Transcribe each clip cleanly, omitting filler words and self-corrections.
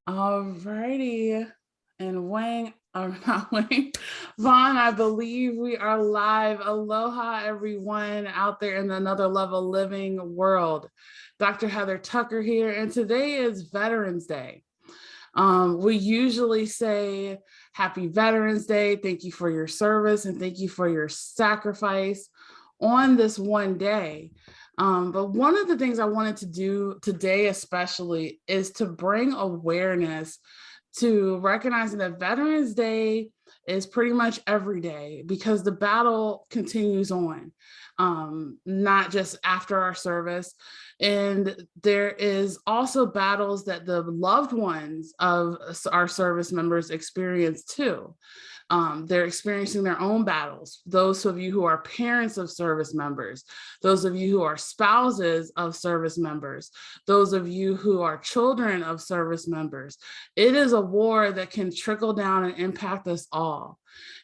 All righty. And Wayne, or not Wayne, Vaughn, I believe we are live. Aloha, everyone out there in another level living world. Dr. Heather Tucker here, and today is Veterans Day. We usually say Happy Veterans Day. Thank you for your service and thank you for your sacrifice on this one day. But one of the things I wanted to do today, especially, is to bring awareness to recognizing that Veterans Day is pretty much every day because the battle continues on, not just after our service. And there is also battles that the loved ones of our service members experience too. They're experiencing their own battles. Those of you who are parents of service members, those of you who are spouses of service members, those of you who are children of service members, it is a war that can trickle down and impact us all.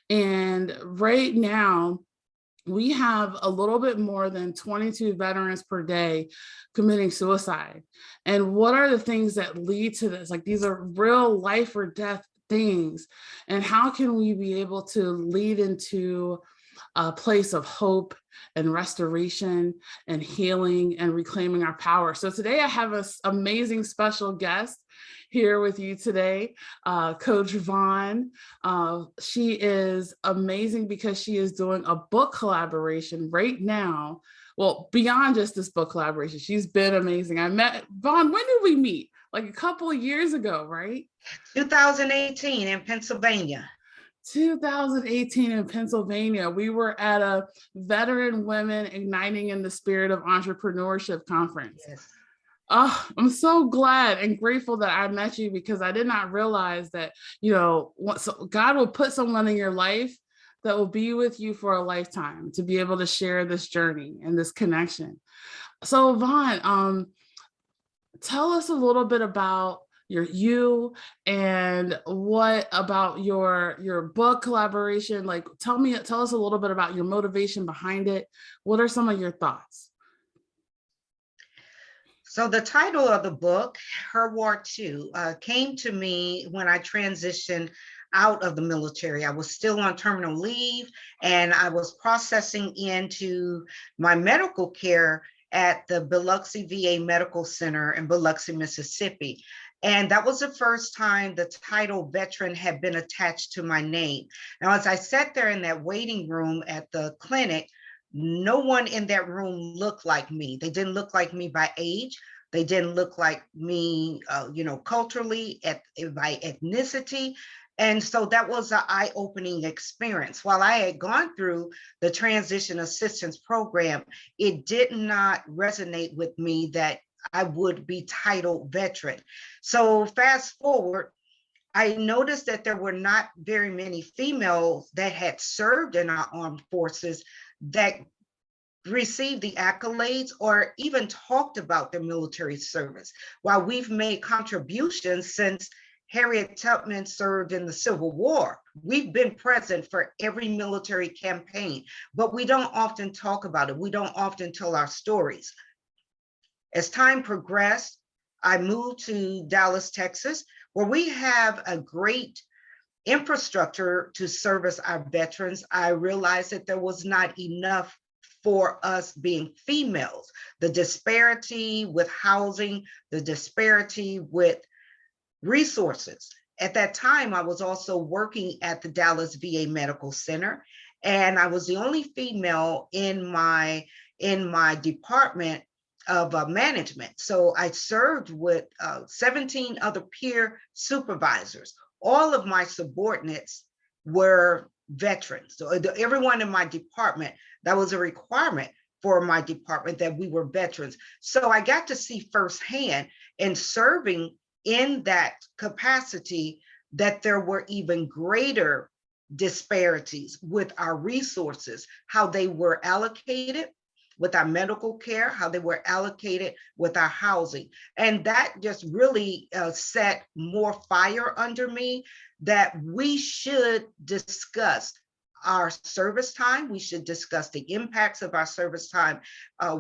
And right now, we have a little bit more than 22 veterans per day committing suicide. And what are the things that lead to this? Like, these are real life or death things. And how can we be able to lead into a place of hope and restoration and healing and reclaiming our power? So today I have an amazing special guest here with you today, Coach Vaughn. She is amazing because she is doing a book collaboration right now. Well, beyond just this book collaboration, she's been amazing. I met Vaughn, when did we meet? Like a couple of years ago, right? 2018 in Pennsylvania. 2018 in Pennsylvania. We were at a Veteran Women Igniting in the Spirit of Entrepreneurship conference. Yes. Oh, I'm so glad and grateful that I met you because I did not realize that, God will put someone in your life that will be with you for a lifetime to be able to share this journey and this connection. So Vaughn, tell us a little bit about you and what about your book collaboration. Like, tell us a little bit about your motivation behind it. What are some of your thoughts? So the title of the book, Her War Too, came to me when I transitioned out of the military. I was still on terminal leave and I was processing into my medical care at the Biloxi VA Medical Center in Biloxi, Mississippi. And that was the first time the title veteran had been attached to my name. Now, as I sat there in that waiting room at the clinic, no one in that room looked like me. They didn't look like me by age. They didn't look like me, culturally, by ethnicity. And so that was an eye-opening experience. While I had gone through the transition assistance program, it did not resonate with me that I would be titled veteran. So fast forward, I noticed that there were not very many females that had served in our armed forces that received the accolades or even talked about their military service. While we've made contributions since Harriet Tubman served in the Civil War, we've been present for every military campaign, but we don't often talk about it. We don't often tell our stories. As time progressed, I moved to Dallas, Texas, where we have a great infrastructure to service our veterans. I realized that there was not enough for us being females. The disparity with housing, the disparity with resources. At that time, I was also working at the Dallas VA Medical Center, and I was the only female in my department of management. So I served with 17 other peer supervisors. All of my subordinates were veterans. So everyone in my department, that was a requirement for my department that we were veterans. So I got to see firsthand in serving in that capacity that there were even greater disparities with our resources, how they were allocated with our medical care, how they were allocated with our housing. And that just really set more fire under me that we should discuss our service time. We should discuss the impacts of our service time.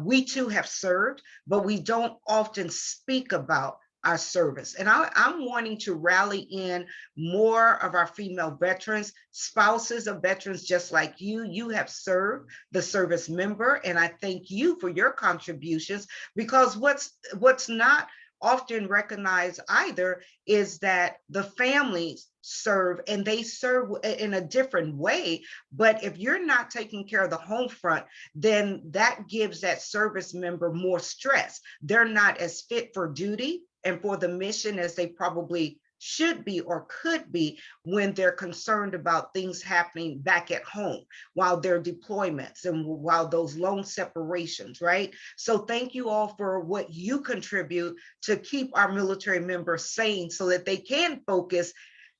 We too have served, but we don't often speak about our service. And I'm wanting to rally in more of our female veterans, spouses of veterans just like you. You have served the service member, and I thank you for your contributions, because what's not often recognized either is that the families serve, and they serve in a different way. But if you're not taking care of the home front, then that gives that service member more stress. They're not as fit for duty and for the mission as they probably should be or could be when they're concerned about things happening back at home while their deployments and while those long separations, right? So thank you all for what you contribute to keep our military members sane so that they can focus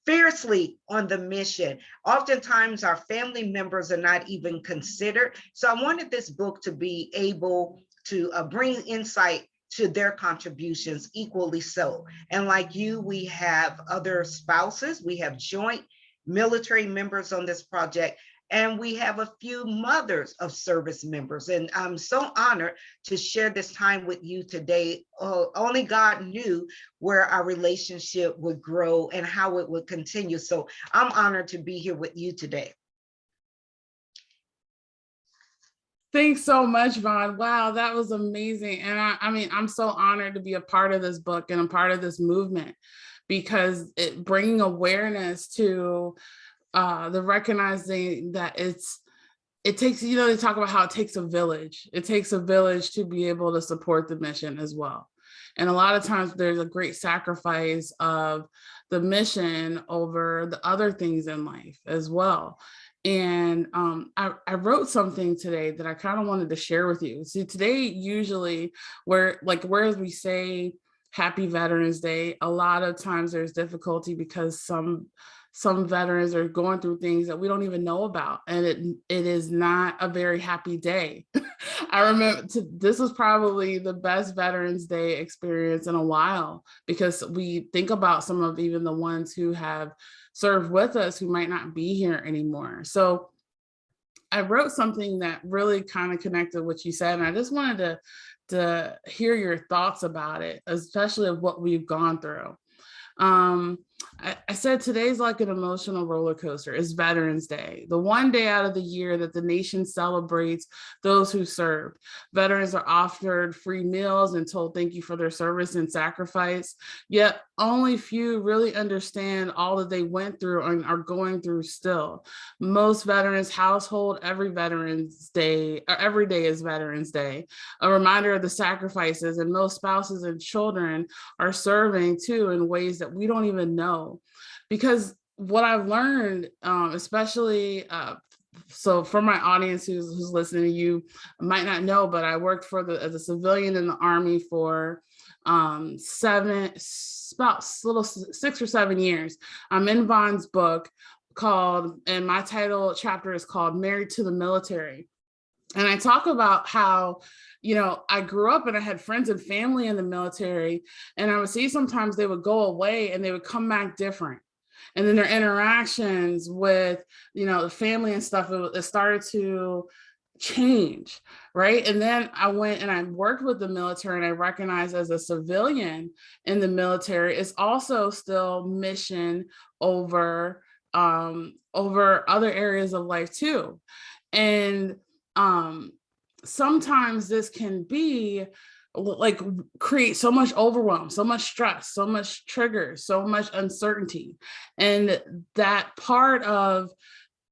fiercely on the mission. Oftentimes our family members are not even considered. So I wanted this book to be able to bring insight to their contributions equally so. And like you, we have other spouses, we have joint military members on this project, and we have a few mothers of service members. And I'm so honored to share this time with you today. Only God knew where our relationship would grow and how it would continue. So I'm honored to be here with you today. Thanks so much, Vaughn. Wow, that was amazing. And I mean, I'm so honored to be a part of this book and a part of this movement, because it bringing awareness to the recognizing that it takes, you know, they talk about how it takes a village. It takes a village to be able to support the mission as well. And a lot of times there's a great sacrifice of the mission over the other things in life as well. And I wrote something today that I kind of wanted to share with you. See, today, usually whereas we say Happy Veterans Day, a lot of times there's difficulty because some veterans are going through things that we don't even know about. And it is not a very happy day. I remember this was probably the best Veterans Day experience in a while, because we think about some of even the ones who have served with us who might not be here anymore. So I wrote something that really kind of connected what you said. And I just wanted to hear your thoughts about it, especially of what we've gone through. I said today's like an emotional roller coaster. It's Veterans Day, the one day out of the year that the nation celebrates those who served. Veterans are offered free meals and told thank you for their service and sacrifice, yet only few really understand all that they went through and are going through still. Most veterans household every Veterans Day, or every day is Veterans Day, a reminder of the sacrifices, and most spouses and children are serving too in ways that we don't even know. Because what I've learned, especially so for my audience who's listening, you might not know, but I worked as a civilian in the Army for about 6 or 7 years. I'm in Vaughn's book and my title chapter is called Married to the Military. And I talk about how, you know, I grew up and I had friends and family in the military, and I would see sometimes they would go away and they would come back different. And then their interactions with, you know, the family and stuff, it started to change, right? And then I went and I worked with the military, and I recognized as a civilian in the military, it's also still mission over other areas of life too. And sometimes this can be like create so much overwhelm, so much stress, so much triggers, so much uncertainty. And that part of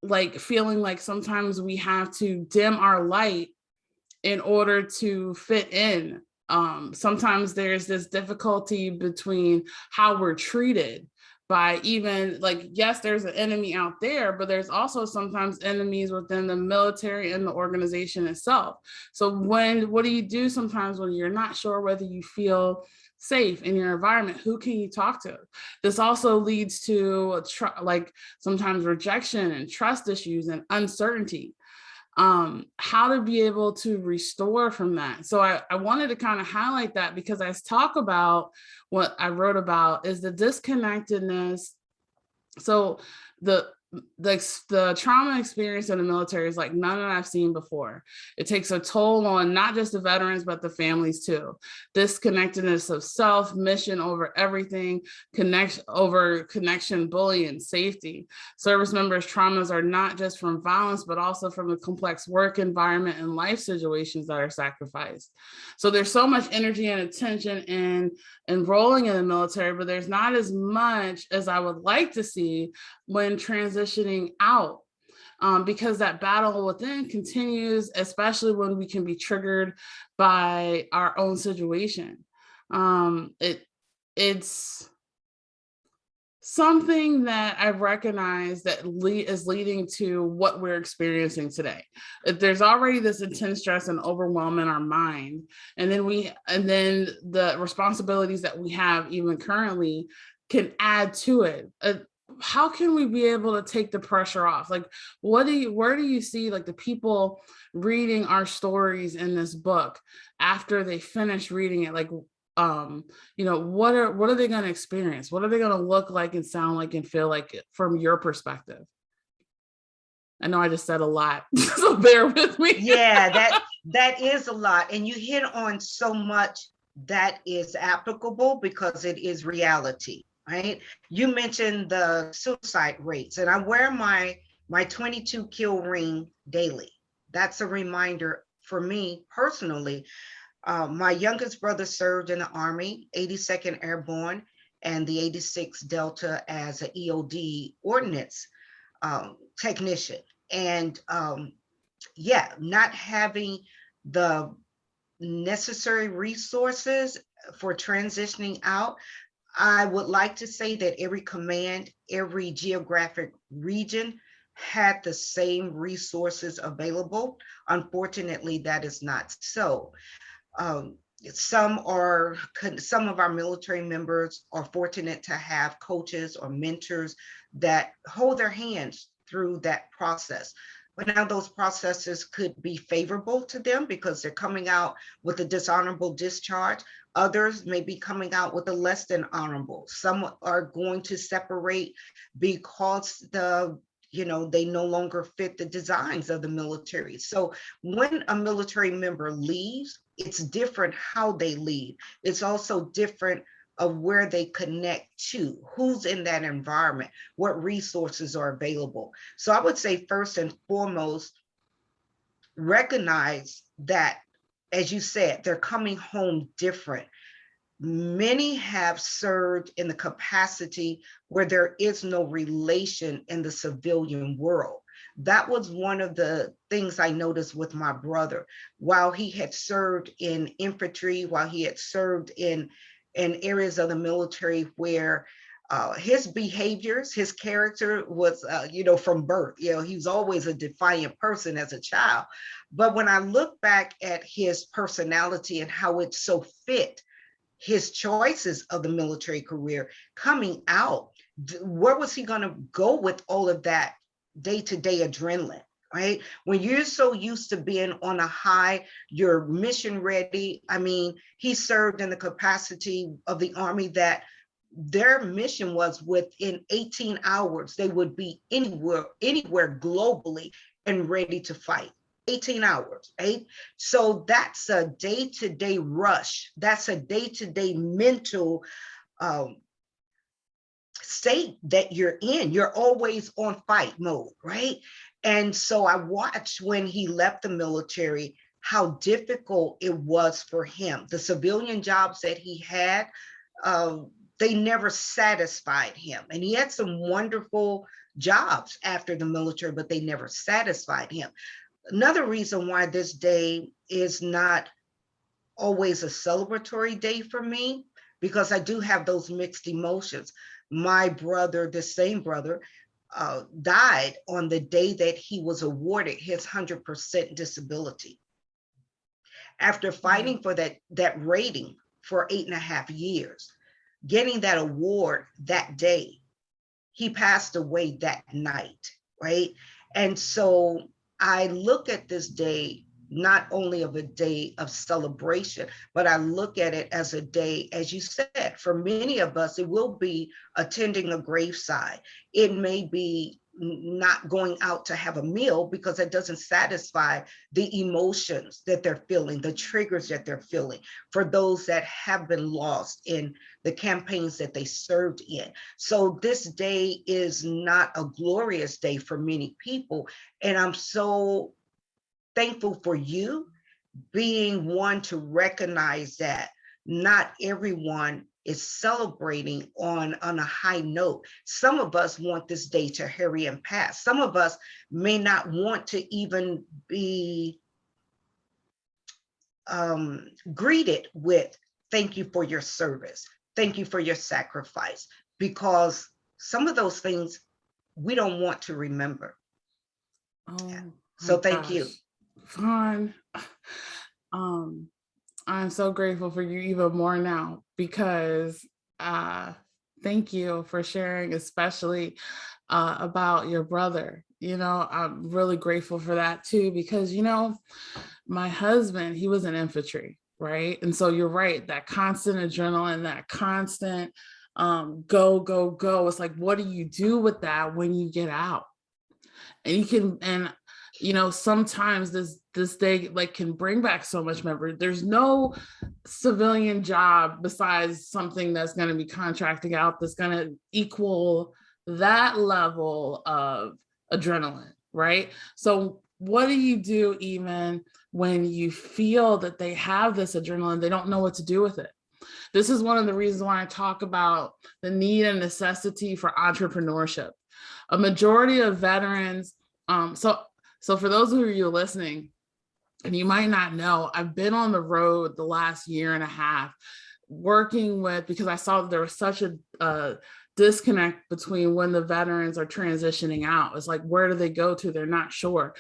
like feeling like sometimes we have to dim our light in order to fit in. Sometimes there's this difficulty between how we're treated by even like, yes, there's an enemy out there, but there's also sometimes enemies within the military and the organization itself. So what do you do sometimes when you're not sure whether you feel safe in your environment? Who can you talk to? This also leads to like sometimes rejection and trust issues and uncertainty. How to be able to restore from that. So I wanted to kind of highlight that, because I talk about what I wrote about is the disconnectedness. So the the trauma experience in the military is like none that I've seen before. It takes a toll on not just the veterans, but the families too. This connectedness of self, mission over everything, connection, bullying, safety. Service members' traumas are not just from violence, but also from the complex work environment and life situations that are sacrificed. So there's so much energy and attention in enrolling in the military, but there's not as much as I would like to see when transitioning out, because that battle within continues, especially when we can be triggered by our own situation. It's something that I recognize that is leading to what we're experiencing today. There's already this intense stress and overwhelm in our mind, and then the responsibilities that we have even currently can add to it. How can we be able to take the pressure off? Like, where do you see like the people reading our stories in this book after they finish reading it? Like, what are they going to experience? What are they going to look like and sound like and feel like from your perspective? I know I just said a lot, so bear with me. Yeah, that is a lot. And you hit on so much that is applicable because it is reality, right? You mentioned the suicide rates, and I wear my 22 kill ring daily. That's a reminder for me personally. My youngest brother served in the Army, 82nd Airborne, and the 86th Delta as an EOD ordnance technician. And not having the necessary resources for transitioning out, I would like to say that every command, every geographic region had the same resources available. Unfortunately, that is not so. Some of our military members are fortunate to have coaches or mentors that hold their hands through that process. But now those processes could be favorable to them because they're coming out with a dishonorable discharge. Others may be coming out with a less than honorable. Some are going to separate because they no longer fit the designs of the military. So when a military member leaves, it's different how they leave. It's also different of where they connect to, who's in that environment, what resources are available. So I would say first and foremost, recognize that, as you said, they're coming home different. Many have served in the capacity where there is no relation in the civilian world. That was one of the things I noticed with my brother. While he had served in infantry, while he had served in areas of the military where his behaviors, his character was, from birth, he was always a defiant person as a child. But when I look back at his personality and how it so fit his choices of the military career coming out, where was he going to go with all of that day-to-day adrenaline, right? When you're so used to being on a high, you're mission ready. I mean, he served in the capacity of the Army that their mission was within 18 hours, they would be anywhere globally and ready to fight. 18 hours, right? So that's a day-to-day rush. That's a day-to-day mental state that you're in. You're always on fight mode, right? And so I watched when he left the military, how difficult it was for him. The civilian jobs that he had, they never satisfied him. And he had some wonderful jobs after the military, but they never satisfied him. Another reason why this day is not always a celebratory day for me, because I do have those mixed emotions. My brother, the same brother, died on the day that he was awarded his 100% disability. After fighting for that rating for 8.5 years, getting that award that day, he passed away that night, right? And so I look at this day not only of a day of celebration, but I look at it as a day, as you said, for many of us, it will be attending a graveside. It may be not going out to have a meal because it doesn't satisfy the emotions that they're feeling, the triggers that they're feeling for those that have been lost in the campaigns that they served in. So this day is not a glorious day for many people. And I'm so thankful for you being one to recognize that not everyone is celebrating on a high note. Some of us want this day to hurry and pass. Some of us may not want to even be greeted with thank you for your service, thank you for your sacrifice, because some of those things we don't want to remember. Oh, so my thank you. gosh. Vaughn, I'm so grateful for you even more now because thank you for sharing, especially about your brother. You know, I'm really grateful for that too, because, you know, my husband, he was in infantry, right? And so you're right, that constant adrenaline, that constant go, go, go. It's like, what do you do with that when you get out? And you can, and you know, sometimes this day like can bring back so much memory. There's no civilian job besides something that's going to be contracting out that's going to equal that level of adrenaline, right? So what do you do even when you feel that they have this adrenaline, they don't know what to do with it? This is one of the reasons why I talk about the need and necessity for entrepreneurship. A majority of veterans, so for those of you listening, and you might not know, I've been on the road the last year and a half working with, because I saw that there was such a disconnect between when the veterans are transitioning out. It's like, where do they go to? They're not sure.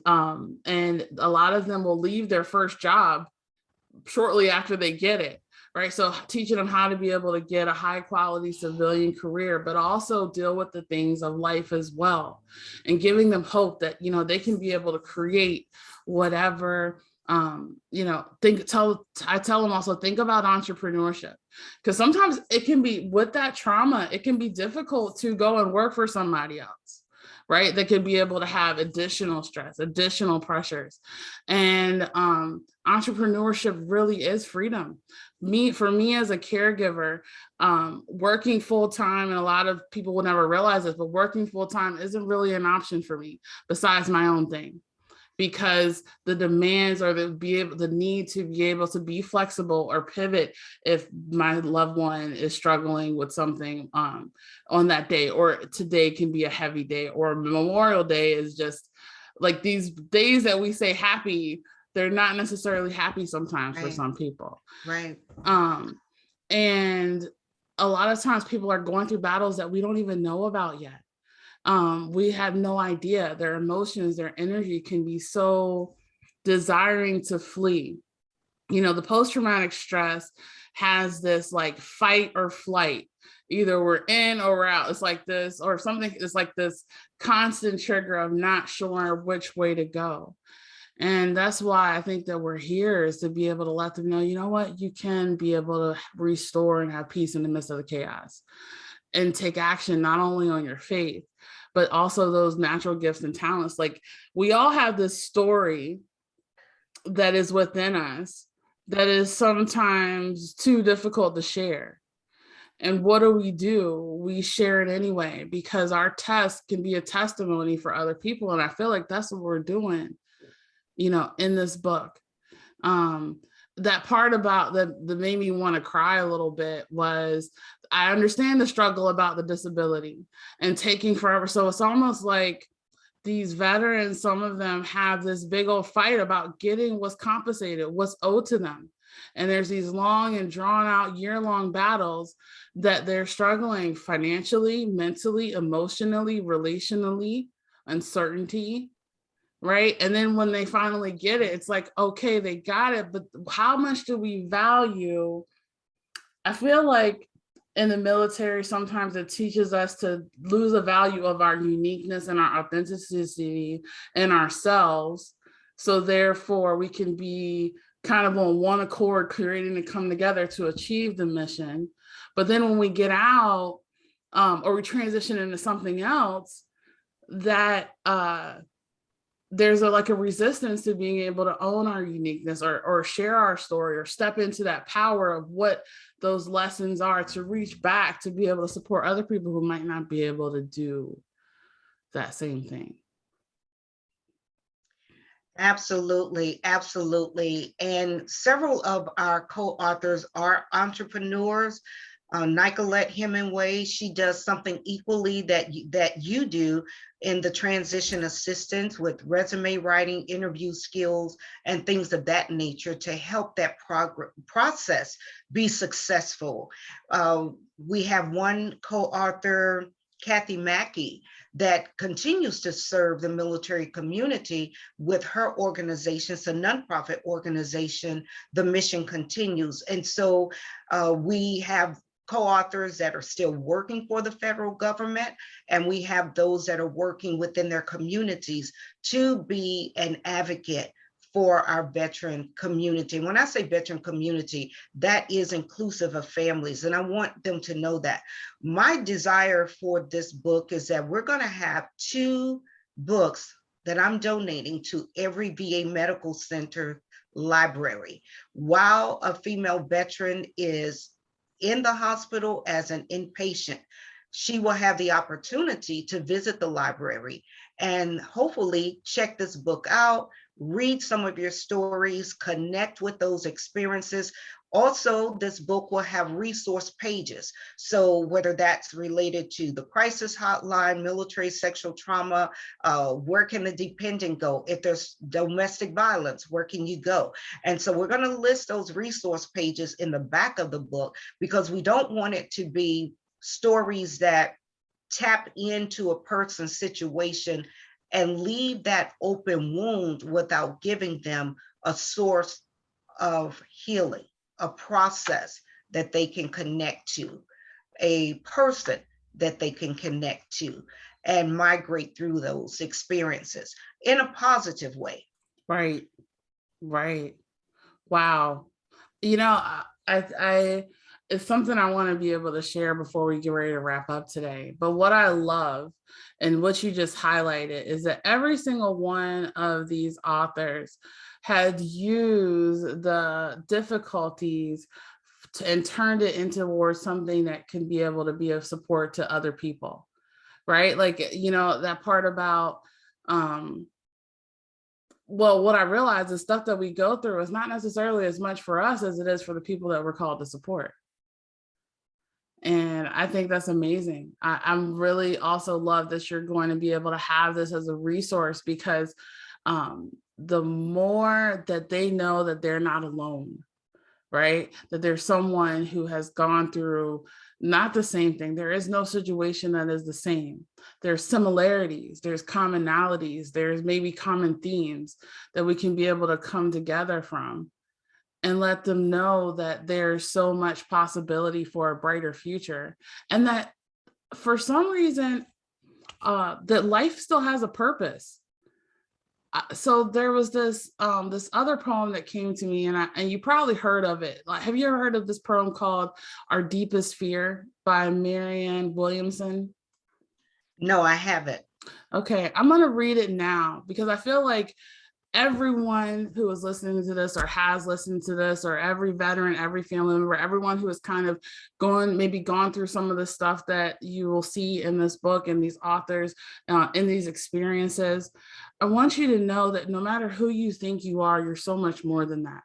And a lot of them will leave their first job shortly after they get it. Right. So teaching them how to be able to get a high quality civilian career, but also deal with the things of life as well. And giving them hope that, you know, they can be able to create whatever, you know, I tell them also think about entrepreneurship, because sometimes it can be with that trauma, it can be difficult to go and work for somebody else. Right. That could be able to have additional stress, additional pressures. And entrepreneurship really is freedom. For me as a caregiver, working full time, and a lot of people will never realize this, but working full time isn't really an option for me besides my own thing, because the demands or the need to be able to be flexible or pivot if my loved one is struggling with something on that day, or today can be a heavy day, or Memorial Day is just like these days that we say happy, they're not necessarily happy sometimes for some people. Right. And a lot of times people are going through battles that we don't even know about yet. We have no idea. Their emotions, their energy can be so desiring to flee. You know, the post-traumatic stress has this like fight or flight. Either we're in or we're out. It's like this, or something. It's like this constant trigger of not sure which way to go. And that's why I think that we're here, is to be able to let them know, you know what, you can be able to restore and have peace in the midst of the chaos, and take action not only on your faith, but also those natural gifts and talents. Like, we all have this story that is within us that is sometimes too difficult to share. And what do? We share it anyway, because our test can be a testimony for other people. And I feel like that's what we're doing, you know, in this book. That part about that made me want to cry a little bit was, I understand the struggle about the disability and taking forever. So it's almost like these veterans, some of them have this big old fight about getting what's compensated, what's owed to them. And there's these long and drawn out year-long battles that they're struggling financially, mentally, emotionally, relationally, uncertainty. Right. And then when they finally get it, it's like, okay, they got it. But how much do we value? I feel like in the military, sometimes it teaches us to lose the value of our uniqueness and our authenticity in ourselves. So therefore, we can be kind of on one accord, creating to come together to achieve the mission. But then when we get out, or we transition into something else, that there's like a resistance to being able to own our uniqueness, or share our story, or step into that power of what those lessons are, to reach back to be able to support other people who might not be able to do that same thing. Absolutely, absolutely. And several of our co-authors are entrepreneurs. Nicolette Hemingway, she does something equally that you do in the transition assistance with resume writing, interview skills, and things of that nature to help that process be successful. We have one co-author, Kathy Mackey, that continues to serve the military community with her organization. It's a nonprofit organization, The Mission Continues. And so we have co-authors that are still working for the federal government, and we have those that are working within their communities to be an advocate for our veteran community. When I say veteran community, that is inclusive of families, and I want them to know that. My desire for this book is that we're going to have 2 books that I'm donating to every VA medical center library. While a female veteran is in the hospital as an inpatient, she will have the opportunity to visit the library and hopefully check this book out, read some of your stories, connect with those experiences. Also, this book will have resource pages. So whether that's related to the crisis hotline, military sexual trauma, where can the dependent go? If there's domestic violence, where can you go? And so we're going to list those resource pages in the back of the book, because we don't want it to be stories that tap into a person's situation and leave that open wound without giving them a source of healing, a process that they can connect to, a person that they can connect to, and migrate through those experiences in a positive way. Right. Right. Wow. You know, I it's something I want to be able to share before we get ready to wrap up today. But what I love and what you just highlighted is that every single one of these authors had used the difficulties and turned it into towards something that can be able to be of support to other people, right? Like, you know, that part about well, what I realized is stuff that we go through is not necessarily as much for us as it is for the people that we're called to support. And I think that's amazing. I'm really also love that you're going to be able to have this as a resource, because the more that they know that they're not alone, right? That there's someone who has gone through not the same thing. There is no situation that is the same. There's similarities, there's commonalities, there's maybe common themes that we can be able to come together from, and let them know that there's so much possibility for a brighter future. And that for some reason, that life still has a purpose. So there was this other poem that came to me, and you probably heard of it. Like, have you ever heard of this poem called "Our Deepest Fear" by Marianne Williamson? No, I haven't. Okay, I'm gonna read it now because I feel like everyone who is listening to this or has listened to this, or every veteran, every family member, everyone who has kind of gone through some of the stuff that you will see in this book and these authors, in these experiences, I want you to know that no matter who you think you are, you're so much more than that.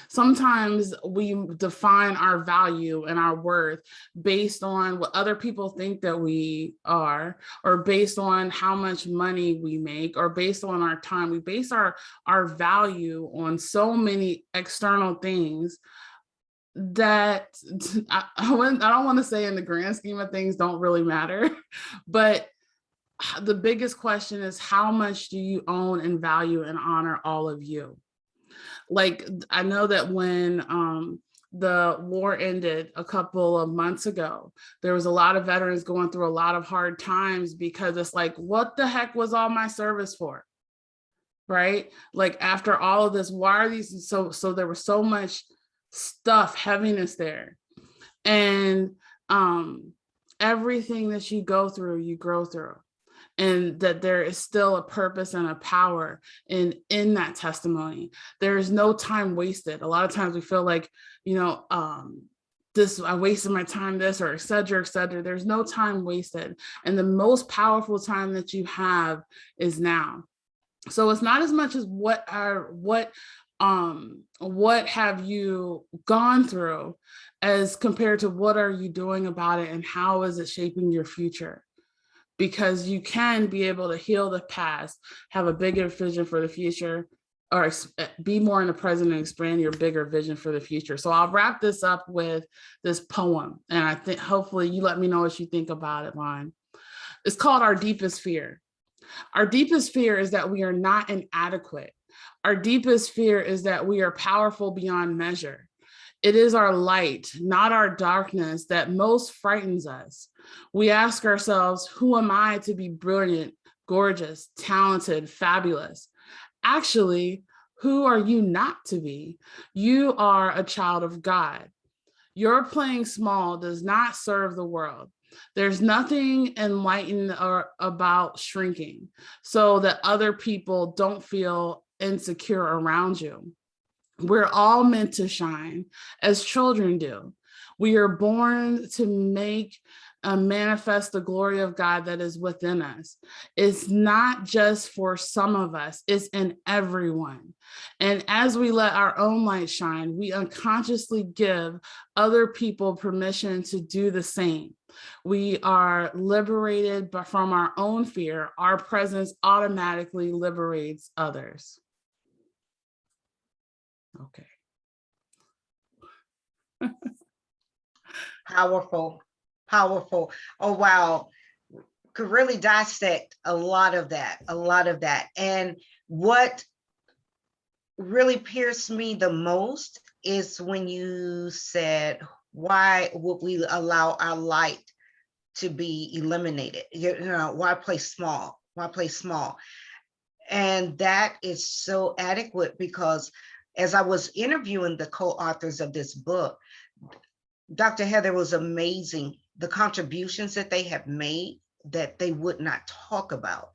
Sometimes we define our value and our worth based on what other people think that we are, or based on how much money we make, or based on our time. We base our value on so many external things that I don't want to say in the grand scheme of things don't really matter, but the biggest question is, how much do you own and value and honor all of you? Like, I know that when the war ended a couple of months ago, there was a lot of veterans going through a lot of hard times, because it's like, what the heck was all my service for? Right? Like, after all of this, why are these so there was so much stuff, heaviness there. And everything that you go through, you grow through. and that there is still a purpose and a power in that testimony. There is no time wasted. A lot of times we feel like, this, I wasted my time, this, or et cetera, et cetera. There's no time wasted. And the most powerful time that you have is now. So it's not as much as what have you gone through, as compared to what are you doing about it and how is it shaping your future. Because you can be able to heal the past, have a bigger vision for the future, or be more in the present and expand your bigger vision for the future. So I'll wrap this up with this poem. And I think hopefully you let me know what you think about it, Vaughn. It's called Our Deepest Fear. Our deepest fear is that we are not inadequate. Our deepest fear is that we are powerful beyond measure. It is our light, not our darkness, that most frightens us. We ask ourselves, who am I to be brilliant, gorgeous, talented, fabulous? Actually, who are you not to be? You are a child of God. Your playing small does not serve the world. There's nothing enlightened or about shrinking so that other people don't feel insecure around you. We're all meant to shine as children do. We are born to make manifest the glory of God that is within us. It's not just for some of us, it's in everyone. And as we let our own light shine, we unconsciously give other people permission to do the same. We are liberated from our own fear. Our presence automatically liberates others. Okay. Powerful, powerful. Oh, wow. Could really dissect a lot of that, And what really pierced me the most is when you said, why would we allow our light to be eliminated? Why play small? Why play small? And that is so adequate, because as I was interviewing the co-authors of this book, Dr. Heather, was amazing, the contributions that they have made that they would not talk about.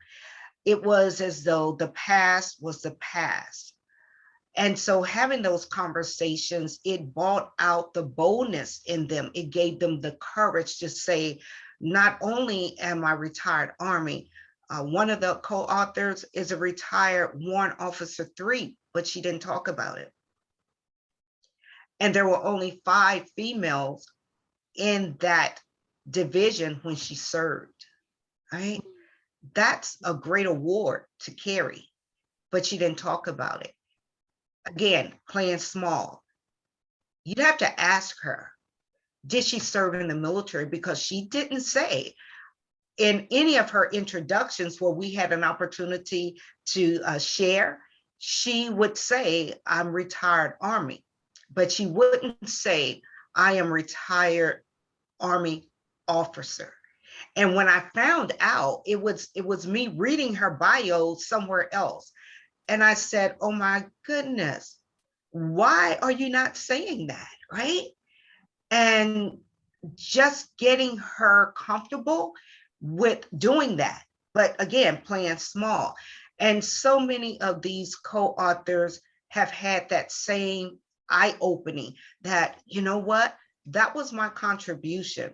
It was as though the past was the past. And so having those conversations, it brought out the boldness in them. It gave them the courage to say, not only am I retired Army, one of the co-authors is a retired Warrant Officer 3, but she didn't talk about it. And there were only 5 females in that division when she served, right? That's a great award to carry, but she didn't talk about it. Again, playing small. You'd have to ask her, did she serve in the military? Because she didn't say in any of her introductions where we had an opportunity to share, she would say, I'm retired Army, but she wouldn't say, I am retired Army officer. And when I found out, it was me reading her bio somewhere else. And I said, oh my goodness, why are you not saying that, right? And just getting her comfortable with doing that. But again, playing small. And so many of these co-authors have had that same eye-opening that, you know what, that was my contribution,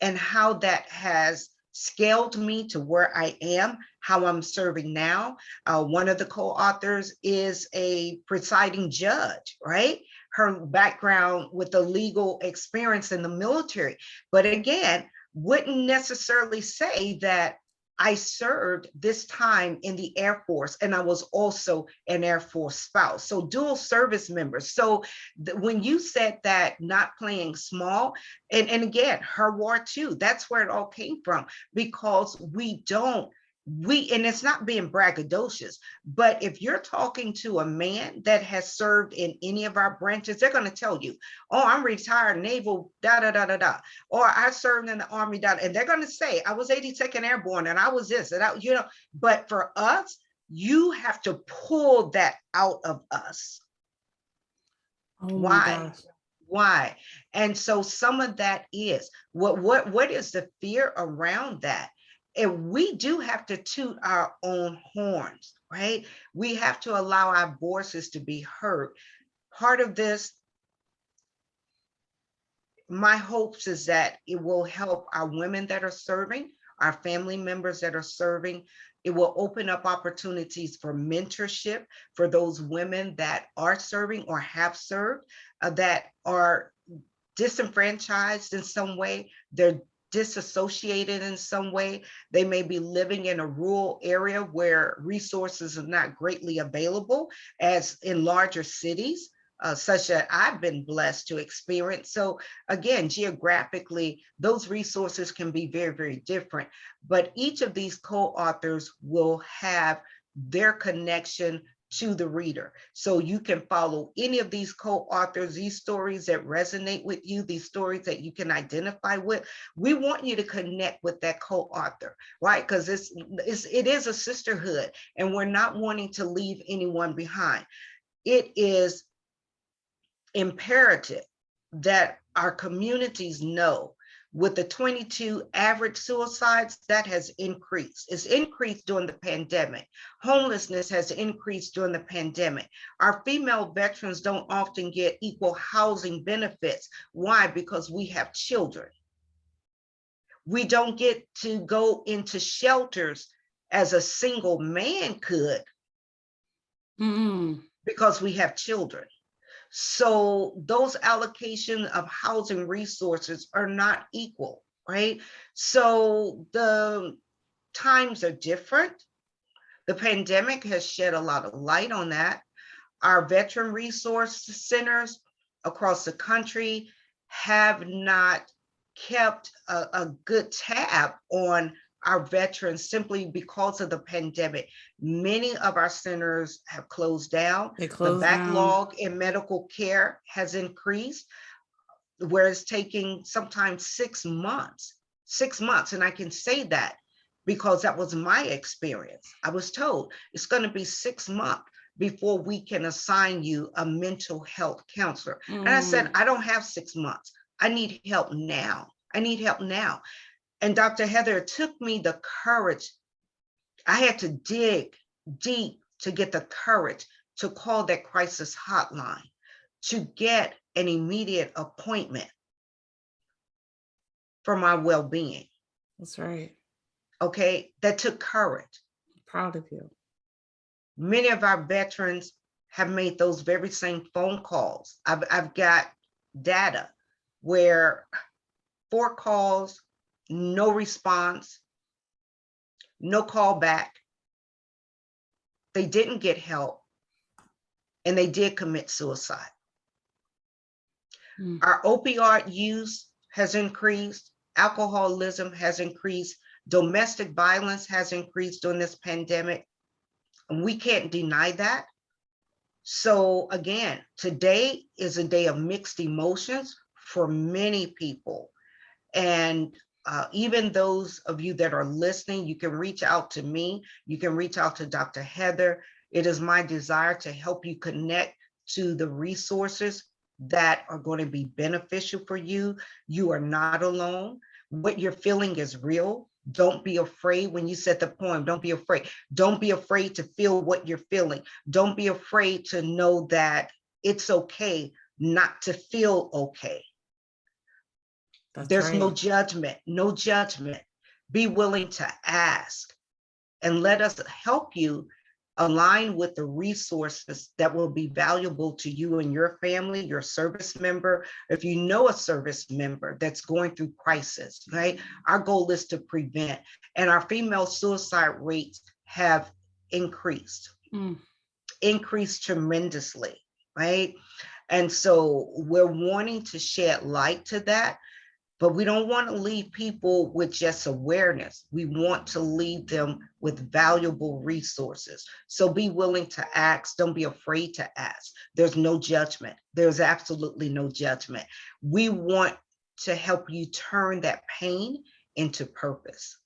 and how that has scaled me to where I am, how I'm serving now. One of the co-authors is a presiding judge, right? Her background with the legal experience in the military, but again, wouldn't necessarily say that I served this time in the Air Force, and I was also an Air Force spouse. So dual service members. So when you said that, not playing small, and again, her war too, that's where it all came from, because and it's not being braggadocious, but if you're talking to a man that has served in any of our branches, they're going to tell you, oh, I'm retired Naval, da, da, da, da, da, or I served in the Army, da, and they're going to say, I was 82nd Airborne and I was this, and but for us, you have to pull that out of us. Oh my Why? gosh. Why? And so some of that is, what is the fear around that? And we do have to toot our own horns, right? We have to allow our voices to be heard. Part of this, my hopes is that it will help our women that are serving, our family members that are serving. It will open up opportunities for mentorship for those women that are serving or have served, that are disenfranchised in some way. They're disassociated in some way. They may be living in a rural area where resources are not greatly available as in larger cities, such that I've been blessed to experience. So again, geographically, those resources can be very, very different, but each of these co-authors will have their connection to the reader. So you can follow any of these co-authors, these stories that resonate with you, these stories that you can identify with. We want you to connect with that co-author, right? Because it is a sisterhood, and we're not wanting to leave anyone behind. It is imperative that our communities know with the 22 average suicides, that has increased. It's increased during the pandemic. Homelessness has increased during the pandemic. Our female veterans don't often get equal housing benefits. Why? Because we have children. We don't get to go into shelters as a single man could because we have children. So those allocation of housing resources are not equal, right? So the times are different. The pandemic has shed a lot of light on that. Our veteran resource centers across the country have not kept a good tab on our veterans simply because of the pandemic. Many of our centers have closed down. The backlog in medical care has increased, where it's taking sometimes 6 months. And I can say that because that was my experience. I was told it's going to be 6 months before we can assign you a mental health counselor. And I said, I don't have 6 months. I need help now. I need help now. And Dr. Heather, it took me the courage. I had to dig deep to get the courage to call that crisis hotline, to get an immediate appointment for my well-being. That's right. Okay, that took courage. I'm proud of you. Many of our veterans have made those very same phone calls. I've got data where 4 calls, no response, no call back. They didn't get help, and they did commit suicide. Our opioid use has increased, alcoholism has increased, domestic violence has increased during this pandemic, and we can't deny that. So again, today is a day of mixed emotions for many people. And even those of you that are listening, you can reach out to me. You can reach out to Dr. Heather. It is my desire to help you connect to the resources that are going to be beneficial for you. You are not alone. What you're feeling is real. Don't be afraid. When you said the poem, don't be afraid. Don't be afraid to feel what you're feeling. Don't be afraid to know that it's okay not to feel okay. There's no judgment, no judgment. Be willing to ask, and let us help you align with the resources that will be valuable to you and your family, your service member. If you know a service member that's going through crisis, right? Our goal is to prevent, and our female suicide rates have increased tremendously, right? And so we're wanting to shed light to that. But we don't want to leave people with just awareness. We want to leave them with valuable resources. So be willing to ask. Don't be afraid to ask. There's no judgment. There's absolutely no judgment. We want to help you turn that pain into purpose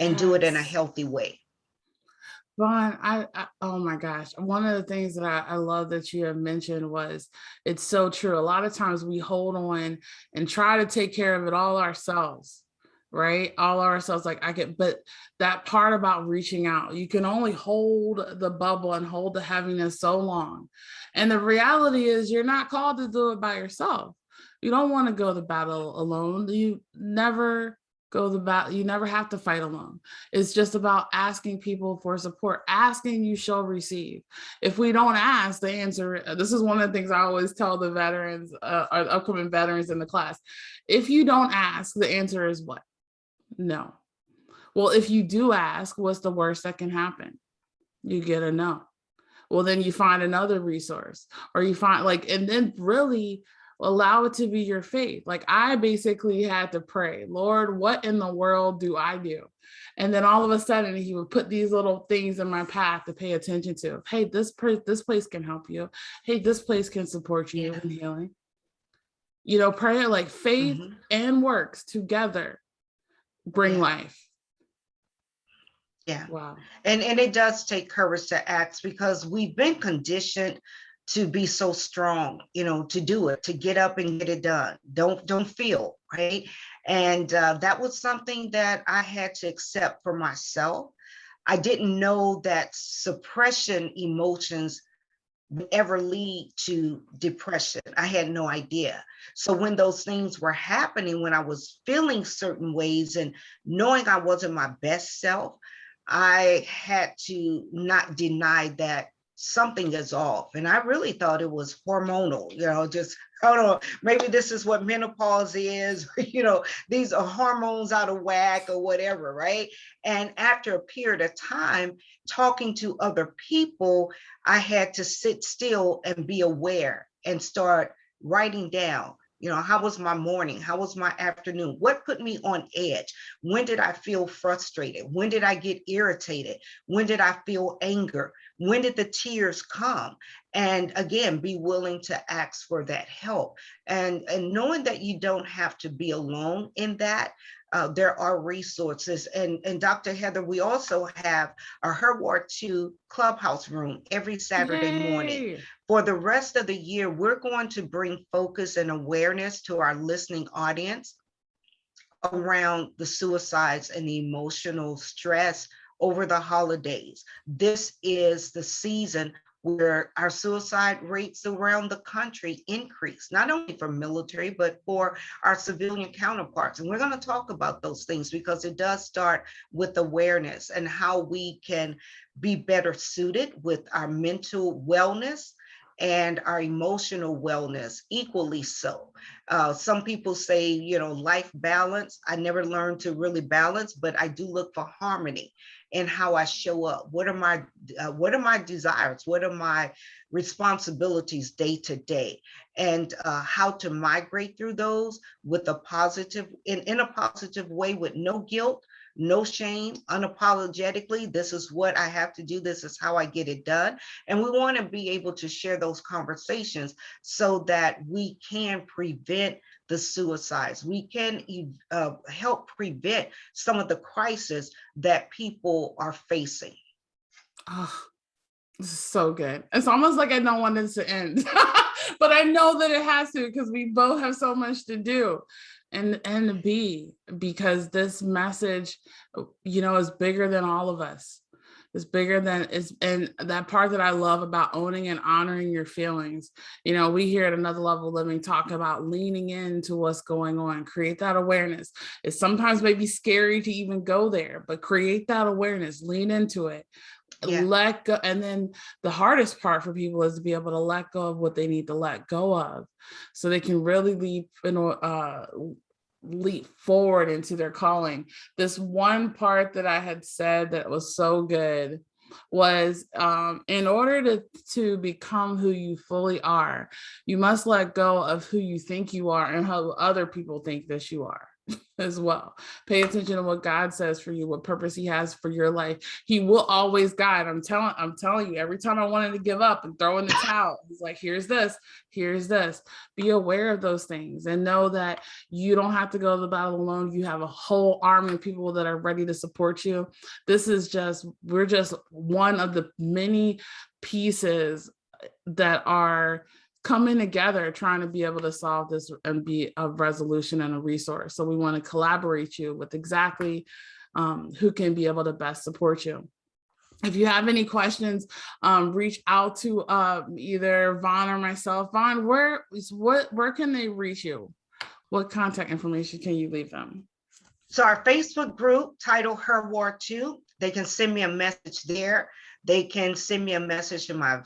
and do it in a healthy way. Vaughn, oh my gosh. One of the things that I love that you have mentioned was, it's so true. A lot of times we hold on and try to take care of it all ourselves. right? All ourselves, like I get, but that part about reaching out, you can only hold the bubble and hold the heaviness so long. And the reality is you're not called to do it by yourself. You don't want to go to battle alone. You never go the battle, you never have to fight alone. It's just about asking people for support. Asking, you shall receive. If we don't ask, the answer, this is one of the things I always tell the veterans, or the upcoming veterans in the class. If you don't ask, the answer is what? No. Well, if you do ask, what's the worst that can happen? You get a no. Well, then you find another resource, or you find like, and then really allow it to be your faith. Like I basically had to pray, Lord, what in the world do I do? And then all of a sudden he would put these little things in my path to pay attention to. Hey, this place can help you. Hey, this place can support you Yeah. in healing. You know, prayer, like faith Mhm. and works together bring Yeah. life. Yeah. Wow. And it does take courage to act because we've been conditioned to be so strong, to do it, to get up and get it done. Don't feel, right? And that was something that I had to accept for myself. I didn't know that suppression emotions would ever lead to depression. I had no idea. So when those things were happening, when I was feeling certain ways and knowing I wasn't my best self, I had to not deny that something is off. And I really thought it was hormonal, just, I don't know, maybe this is what menopause is, these are hormones out of whack or whatever, right? And after a period of time, talking to other people, I had to sit still and be aware and start writing down, how was my morning? How was my afternoon? What put me on edge? When did I feel frustrated? When did I get irritated? When did I feel anger? When did the tears come? And again, be willing to ask for that help. And knowing that you don't have to be alone in that, there are resources. And Dr. Heather, we also have a Her Ward 2 clubhouse room every Saturday morning. Yay. For the rest of the year, we're going to bring focus and awareness to our listening audience around the suicides and the emotional stress over the holidays. This is the season where our suicide rates around the country increase, not only for military, but for our civilian counterparts. And we're going to talk about those things because it does start with awareness and how we can be better suited with our mental wellness and our emotional wellness equally so. Some people say, life balance. I never learned to really balance, but I do look for harmony in how I show up. What are my desires? What are my responsibilities day to day? And how to migrate through those with a positive, in a positive way, with no guilt, no shame, unapologetically. This is what I have to do. This is how I get it done. And we want to be able to share those conversations so that we can prevent the suicides. We can help prevent some of the crisis that people are facing. Oh, this is so good. It's almost like I don't want this to end, but I know that it has to because we both have so much to do and be, because this message, is bigger than all of us. It's bigger than it's, and that part that I love about owning and honoring your feelings. We here at Another Level Living talk about leaning into what's going on, create that awareness. It sometimes may be scary to even go there, but create that awareness, lean into it. Yeah. Let go. And then the hardest part for people is to be able to let go of what they need to let go of so they can really leap forward into their calling. This one part that I had said that was so good was in order to become who you fully are, you must let go of who you think you are and how other people think that you are as well. Pay attention to what God says for you, what purpose he has for your life. He will always guide. I'm telling you, every time I wanted to give up and throw in the towel, he's like, here's this. Be aware of those things and know that you don't have to go to the battle alone. You have a whole army of people that are ready to support you. We're just one of the many pieces that are coming together, trying to be able to solve this and be a resolution and a resource. So we want to collaborate you with exactly who can be able to best support you. If you have any questions, reach out to either Vaughn or myself. Vaughn, where can they reach you? What contact information can you leave them? So our Facebook group titled Her War Too, they can send me a message there. They can send me a message in my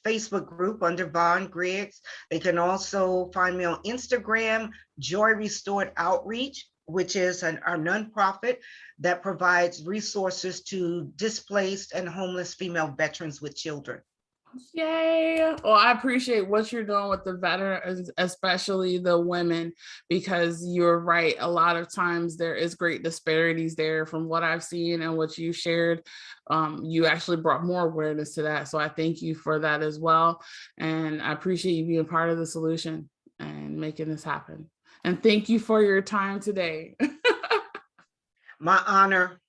Facebook group under Vaughn Griggs. They can also find me on Instagram, Joy Restored Outreach, which is our nonprofit that provides resources to displaced and homeless female veterans with children. Yay. Well, I appreciate what you're doing with the veterans, especially the women, because you're right. A lot of times there is great disparities there from what I've seen and what you shared. You actually brought more awareness to that. So I thank you for that as well. And I appreciate you being part of the solution and making this happen. And thank you for your time today. My honor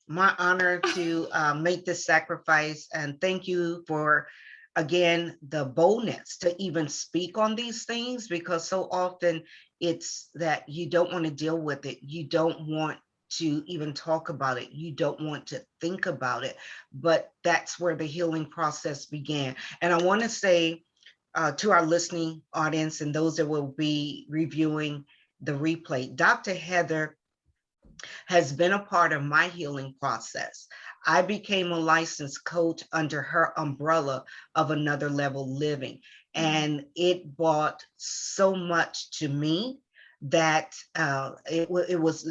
to make this sacrifice. And thank you for, again, the boldness to even speak on these things, because so often it's that you don't want to deal with it. You don't want to even talk about it. You don't want to think about it, but that's where the healing process began. And I want to say to our listening audience and those that will be reviewing the replay, Dr. Heather has been a part of my healing process. I became a licensed coach under her umbrella of Another Level Living, and it brought so much to me that it was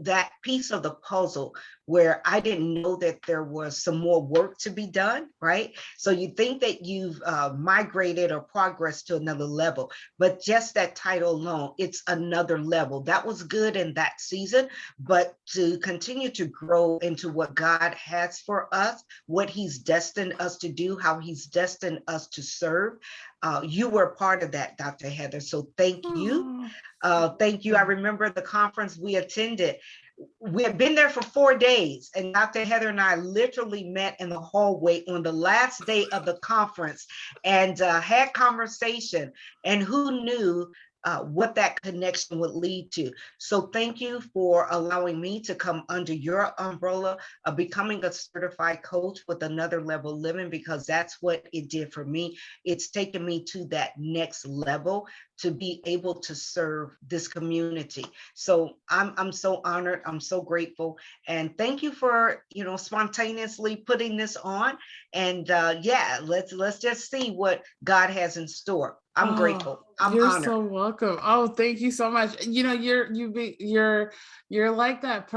that piece of the puzzle where I didn't know that there was some more work to be done, right? So you think that you've migrated or progressed to another level, but just that title alone, it's another level. That was good in that season, but to continue to grow into what God has for us, what He's destined us to do, how He's destined us to serve, you were part of that, Dr. Heather. So thank you. Thank you. I remember the conference we attended. We had been there for 4 days, and Dr. Heather and I literally met in the hallway on the last day of the conference and had conversation. And who knew what that connection would lead to. So thank you for allowing me to come under your umbrella of becoming a certified coach with Another Level Living, because that's what it did for me. It's taken me to that next level to be able to serve this community. So I'm so honored. I'm so grateful. And thank you for, spontaneously putting this on. And yeah, let's just see what God has in store. I'm grateful. I'm You're honored. so welcome. Oh, thank you so much. You're like that,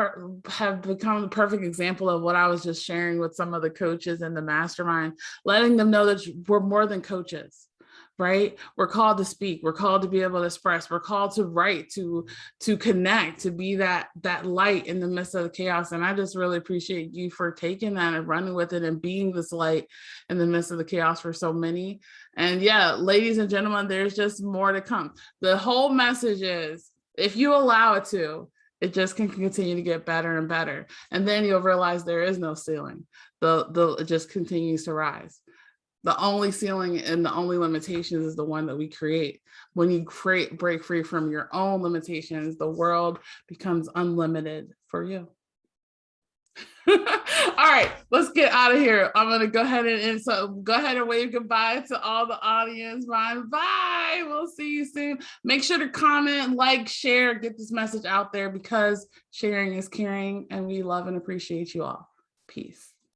have become the perfect example of what I was just sharing with some of the coaches in the mastermind, letting them know that we're more than coaches, right? We're called to speak. We're called to be able to express. We're called to write, to connect, to be that light in the midst of the chaos. And I just really appreciate you for taking that and running with it and being this light in the midst of the chaos for so many. And yeah, ladies and gentlemen, there's just more to come. The whole message is, if you allow it to, it just can continue to get better and better. And then you'll realize there is no ceiling. It just continues to rise. The only ceiling and the only limitations is the one that we create. When you break free from your own limitations, the world becomes unlimited for you. All right, let's get out of here. I'm going to go ahead and wave goodbye to all the audience. Bye. We'll see you soon. Make sure to comment, like, share, get this message out there, because sharing is caring, and we love and appreciate you all. Peace.